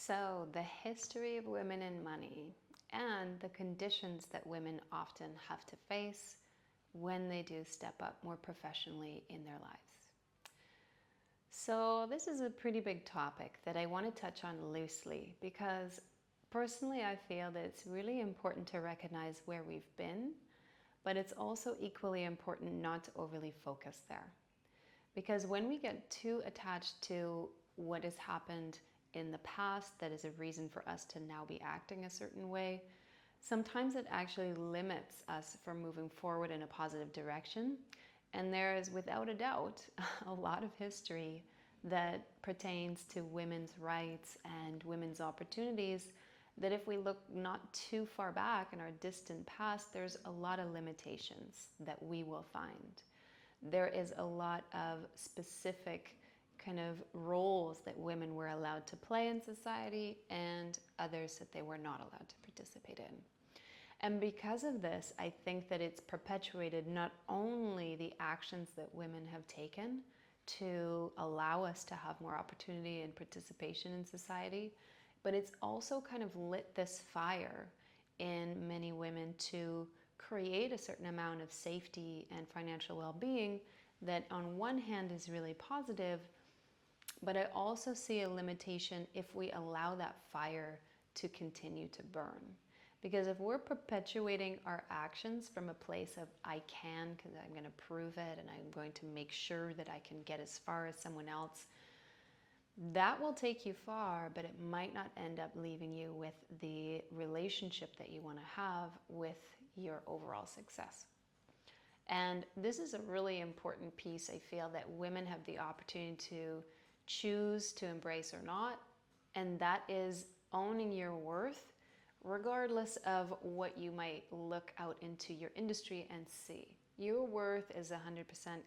So, the history of women in money and the conditions that women often have to face when they do step up more professionally in their lives. So, this is a pretty big topic that I want to touch on loosely because personally I feel that it's really important to recognize where we've been, but it's also equally important not to overly focus there. Because when we get too attached to what has happened in the past that is a reason for us to now be acting a certain way, sometimes it actually limits us from moving forward in a positive direction. And there is, without a doubt, a lot of history that pertains to women's rights and women's opportunities that if we look not too far back in our distant past, there's a lot of limitations that we will find. There is a lot of specific kind of roles that women were allowed to play in society and others that they were not allowed to participate in. And because of this, I think that it's perpetuated not only the actions that women have taken to allow us to have more opportunity and participation in society, but it's also kind of lit this fire in many women to create a certain amount of safety and financial well-being that on one hand is really positive, but I also see a limitation if we allow that fire to continue to burn. Because if we're perpetuating our actions from a place of I can because I'm going to prove it and I'm going to make sure that I can get as far as someone else, that will take you far, but it might not end up leaving you with the relationship that you want to have with your overall success. And this is a really important piece, I feel, that women have the opportunity to choose to embrace or not, and that is owning your worth regardless of what you might look out into your industry and see. Your worth is 100%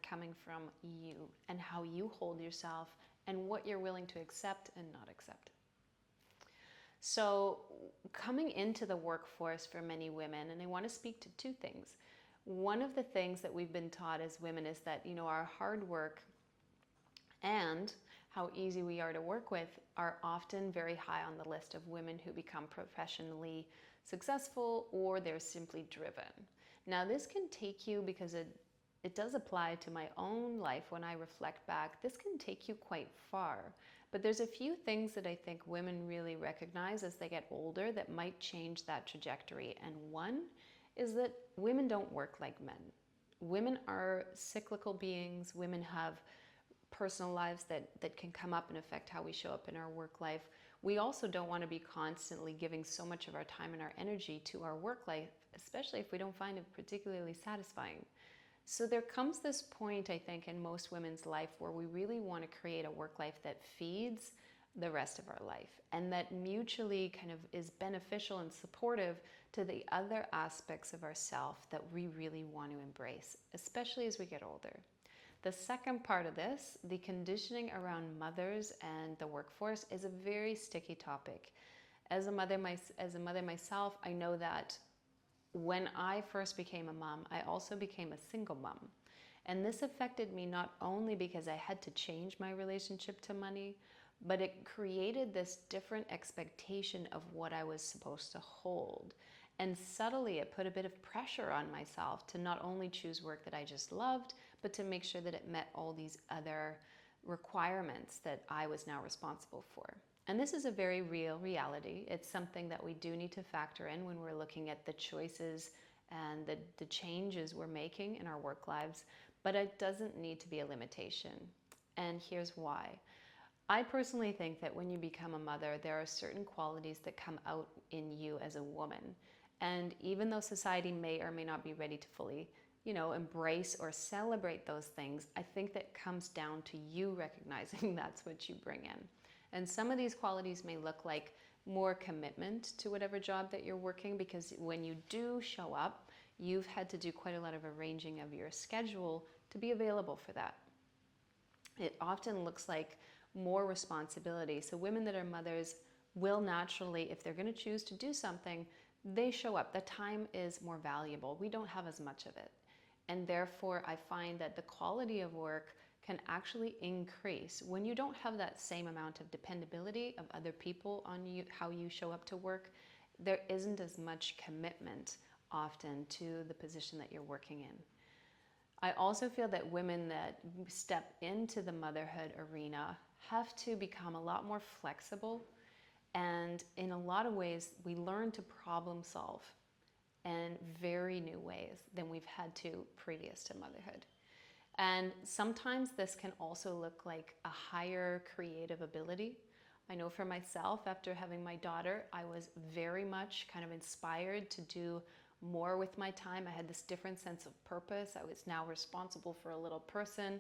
coming from you and how you hold yourself and what you're willing to accept and not accept. So coming into the workforce for many women, and I want to speak to two things. One of the things that we've been taught as women is that, our hard work and how easy we are to work with are often very high on the list of women who become professionally successful or they're simply driven. Now this can take you, because it does apply to my own life when I reflect back, this can take you quite far. But there's a few things that I think women really recognize as they get older that might change that trajectory. And one is that women don't work like men. Women are cyclical beings. Women have personal lives that can come up and affect how we show up in our work life. We also don't want to be constantly giving so much of our time and our energy to our work life, especially if we don't find it particularly satisfying. So there comes this point, I think, in most women's life where we really want to create a work life that feeds the rest of our life and that mutually kind of is beneficial and supportive to the other aspects of ourself that we really want to embrace, especially as we get older. The second part of this, the conditioning around mothers and the workforce, is a very sticky topic. As a mother myself, I know that when I first became a mom, I also became a single mom. And this affected me not only because I had to change my relationship to money, but it created this different expectation of what I was supposed to hold. And subtly, it put a bit of pressure on myself to not only choose work that I just loved, but to make sure that it met all these other requirements that I was now responsible for. And this is a very real reality. It's something that we do need to factor in when we're looking at the choices and the changes we're making in our work lives, but it doesn't need to be a limitation. And here's why. I personally think that when you become a mother, there are certain qualities that come out in you as a woman. And even though society may or may not be ready to fully, embrace or celebrate those things, I think that comes down to you recognizing that's what you bring in. And some of these qualities may look like more commitment to whatever job that you're working, because when you do show up, you've had to do quite a lot of arranging of your schedule to be available for that. It often looks like more responsibility. So women that are mothers will naturally, if they're going to choose to do something, they show up. The time is more valuable. We don't have as much of it. And therefore, I find that the quality of work can actually increase when you don't have that same amount of dependability of other people on you, how you show up to work. There isn't as much commitment often to the position that you're working in. I also feel that women that step into the motherhood arena have to become a lot more flexible, and in a lot of ways we learn to problem solve in very new ways than we've had to previous to motherhood. And sometimes this can also look like a higher creative ability. I know for myself, after having my daughter, I was very much kind of inspired to do more with my time. I had this different sense of purpose. I was now responsible for a little person.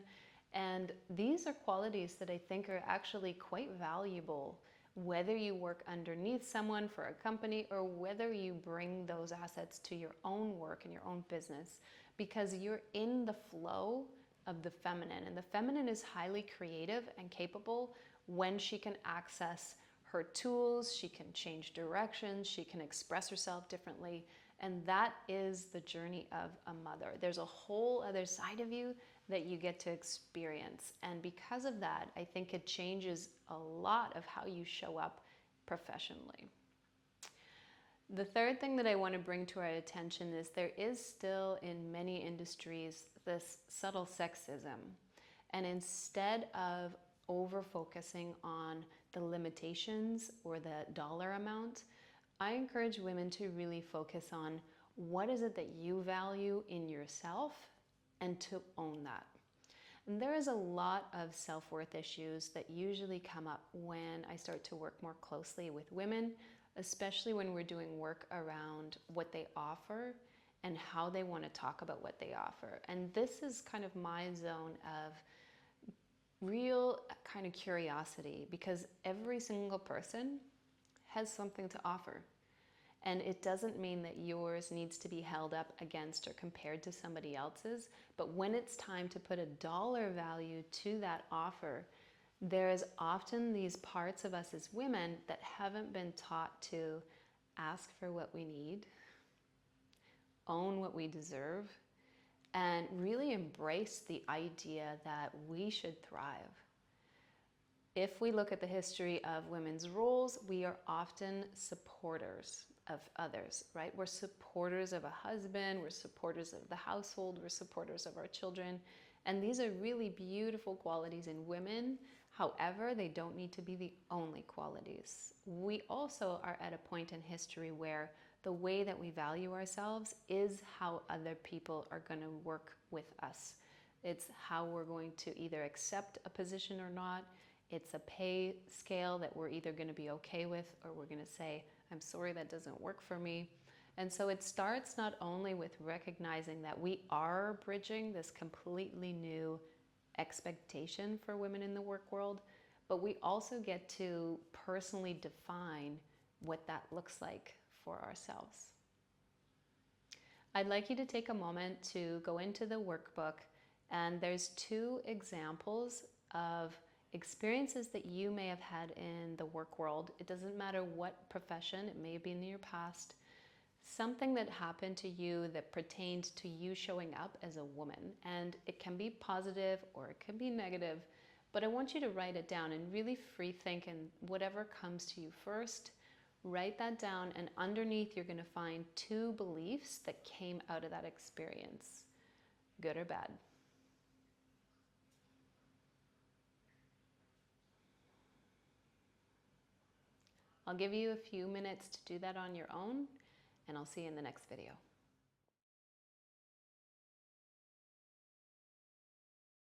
And these are qualities that I think are actually quite valuable, whether you work underneath someone for a company or whether you bring those assets to your own work and your own business, because you're in the flow of the feminine. And the feminine is highly creative and capable when she can access her tools, she can change directions, she can express herself differently. And that is the journey of a mother. There's a whole other side of you that you get to experience. And because of that, I think it changes a lot of how you show up professionally. The third thing that I want to bring to our attention is there is still in many industries this subtle sexism. And instead of over-focusing on the limitations or the dollar amount, I encourage women to really focus on what is it that you value in yourself and to own that. And there is a lot of self-worth issues that usually come up when I start to work more closely with women, especially when we're doing work around what they offer and how they want to talk about what they offer. And this is kind of my zone of real kind of curiosity, because every single person has something to offer. And it doesn't mean that yours needs to be held up against or compared to somebody else's, but when it's time to put a dollar value to that offer, there's often these parts of us as women that haven't been taught to ask for what we need, own what we deserve, and really embrace the idea that we should thrive. If we look at the history of women's roles, we are often supporters of others, right? We're supporters of a husband, we're supporters of the household, we're supporters of our children. And these are really beautiful qualities in women. However, they don't need to be the only qualities. We also are at a point in history where the way that we value ourselves is how other people are going to work with us. It's how we're going to either accept a position or not. It's a pay scale that we're either going to be okay with, or we're going to say, I'm sorry, that doesn't work for me. And so it starts not only with recognizing that we are bridging this completely new expectation for women in the work world, but we also get to personally define what that looks like for ourselves. I'd like you to take a moment to go into the workbook, and there's 2 examples of experiences that you may have had in the work world. It doesn't matter what profession, it may have been in your past, something that happened to you that pertained to you showing up as a woman. And it can be positive or it can be negative, but I want you to write it down and really free think, and whatever comes to you first, write that down, and underneath you're going to find 2 beliefs that came out of that experience, good or bad. I'll give you a few minutes to do that on your own, and I'll see you in the next video.